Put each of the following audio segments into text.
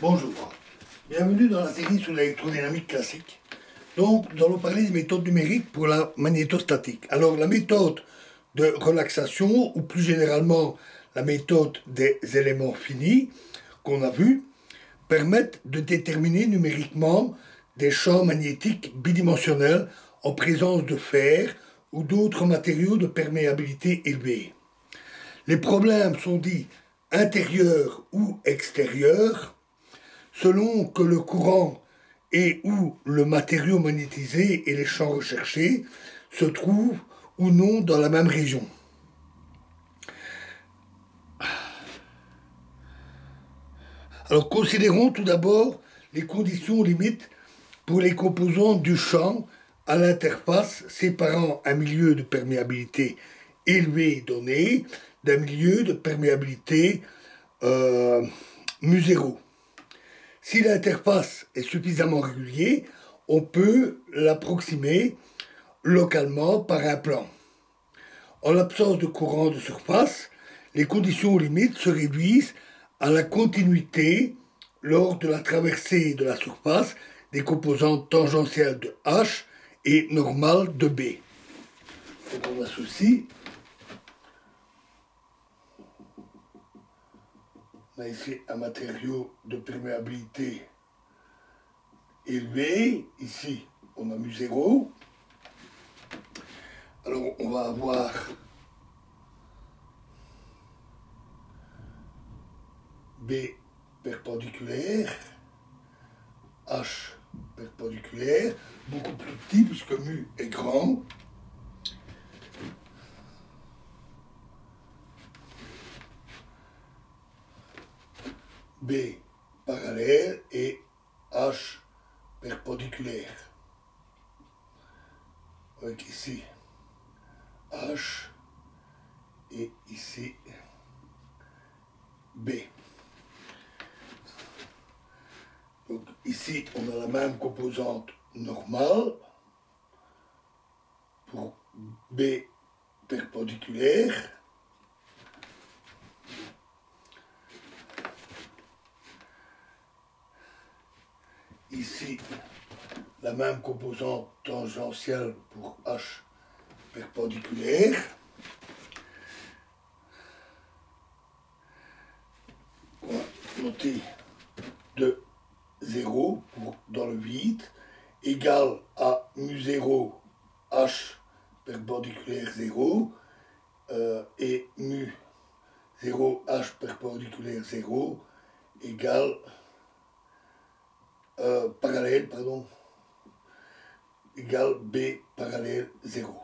Bonjour, bienvenue dans la série sur l'électrodynamique classique. Donc, nous allons parler des méthodes numériques pour la magnétostatique. Alors, la méthode de relaxation, ou plus généralement la méthode des éléments finis, qu'on a vu, permettent de déterminer numériquement des champs magnétiques bidimensionnels en présence de fer ou d'autres matériaux de perméabilité élevée. Les problèmes sont dits intérieurs ou extérieurs, selon que le courant et ou le matériau magnétisé et les champs recherchés se trouvent ou non dans la même région. Alors considérons tout d'abord les conditions limites pour les composants du champ à l'interface séparant un milieu de perméabilité élevé donné d'un milieu de perméabilité mu0. Si l'interface est suffisamment régulière, on peut l'approximer localement par un plan. En l'absence de courant de surface, les conditions limites se réduisent à la continuité lors de la traversée de la surface des composantes tangentielles de H et normales de B. Donc on associe. On a ici un matériau de perméabilité élevé. Ici, on a mu0. Alors, on va avoir B perpendiculaire, H perpendiculaire, beaucoup plus petit puisque mu est grand. B parallèle et H perpendiculaire. Avec ici H et ici B. Donc ici on a la même composante normale pour B perpendiculaire. Ici, la même composante tangentielle pour H perpendiculaire. On va noter de 0 pour, dans le vide, égale à mu0 H perpendiculaire 0 et mu 0 H perpendiculaire 0 égale parallèle, pardon, égale B parallèle 0.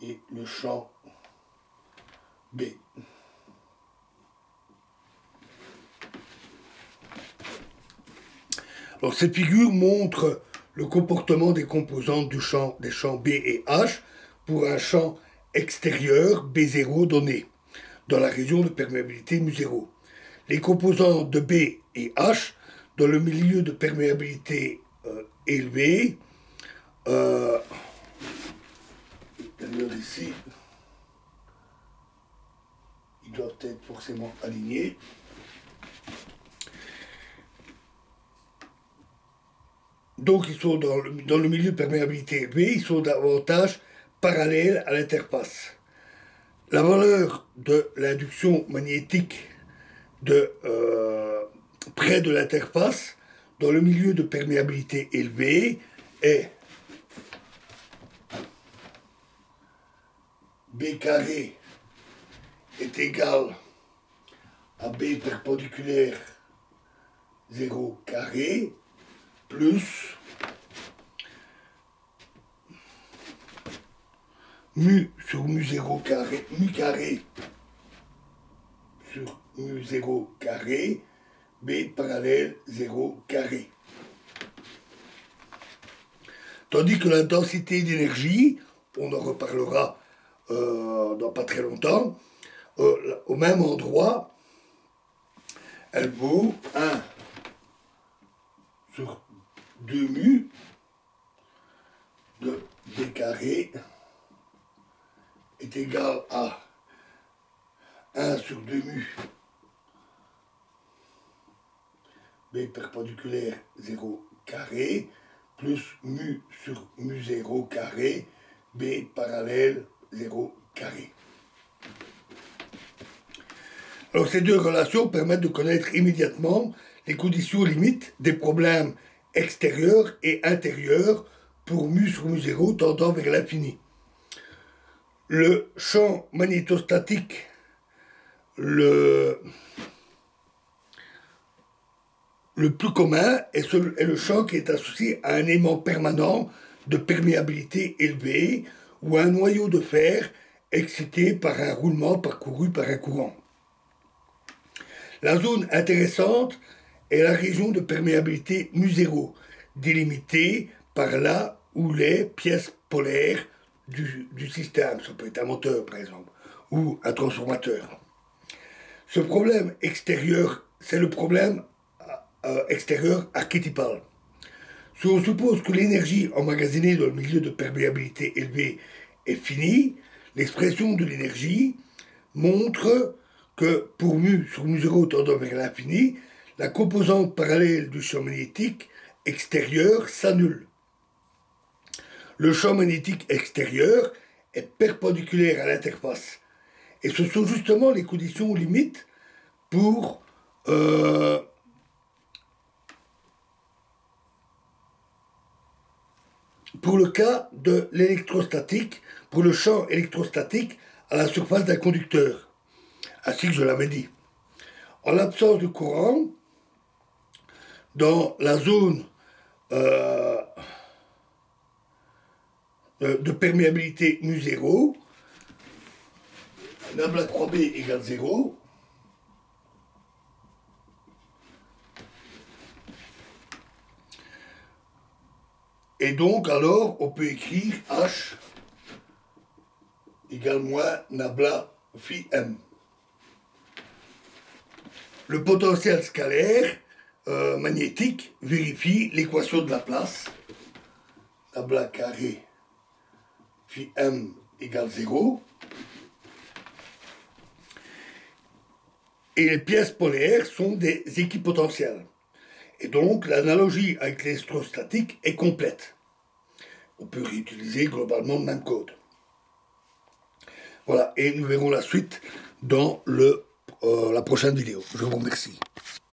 Et le champ B. Alors cette figure montre le comportement des composantes des champs B et H pour un champ extérieur B0 donné, dans la région de perméabilité mu0. Les composantes de B et H dans le milieu de perméabilité élevé, d'ailleurs ici, ils doivent être forcément alignés. Donc ils sont dans le milieu de perméabilité élevé, ils sont davantage parallèles à l'interface. La valeur de l'induction magnétique près de l'interface dans le milieu de perméabilité élevé est B carré est égal à B perpendiculaire 0 carré plus mu sur mu0 carré, mu carré sur mu0 carré, B parallèle 0 carré. Tandis que la densité d'énergie, on en reparlera dans pas très longtemps, au même endroit, elle vaut 1 sur 2 mu de B carré est égal à 1 sur 2 mu B perpendiculaire 0 carré, plus mu sur mu0 carré, B parallèle 0 carré. Alors ces deux relations permettent de connaître immédiatement les conditions limites des problèmes extérieurs et intérieurs pour mu sur mu0 tendant vers l'infini. Le champ magnétostatique, le plus commun est le champ qui est associé à un aimant permanent de perméabilité élevée ou à un noyau de fer excité par un roulement parcouru par un courant. La zone intéressante est la région de perméabilité mu0, délimitée par là où les pièces polaires du système, ça peut être un moteur par exemple, ou un transformateur. Ce problème extérieur, c'est le problème extérieur archétypal. Si on suppose que l'énergie emmagasinée dans le milieu de perméabilité élevée est finie, l'expression de l'énergie montre que pour mu sur mu0 tendant vers l'infini, la composante parallèle du champ magnétique extérieur s'annule. Le champ magnétique extérieur est perpendiculaire à l'interface. Et ce sont justement les conditions limites pour le cas de l'électrostatique, pour le champ électrostatique à la surface d'un conducteur, ainsi que je l'avais dit. En l'absence de courant, dans la zone de perméabilité mu0, nabla 3b égale 0, et donc alors on peut écrire H égale moins nabla phi m. Le potentiel scalaire magnétique vérifie l'équation de Laplace, nabla carré phi m égale 0. Et les pièces polaires sont des équipotentiels. Et donc l'analogie avec l'électrostatique est complète. On peut réutiliser globalement le même code. Voilà, et nous verrons la suite dans la prochaine vidéo. Je vous remercie.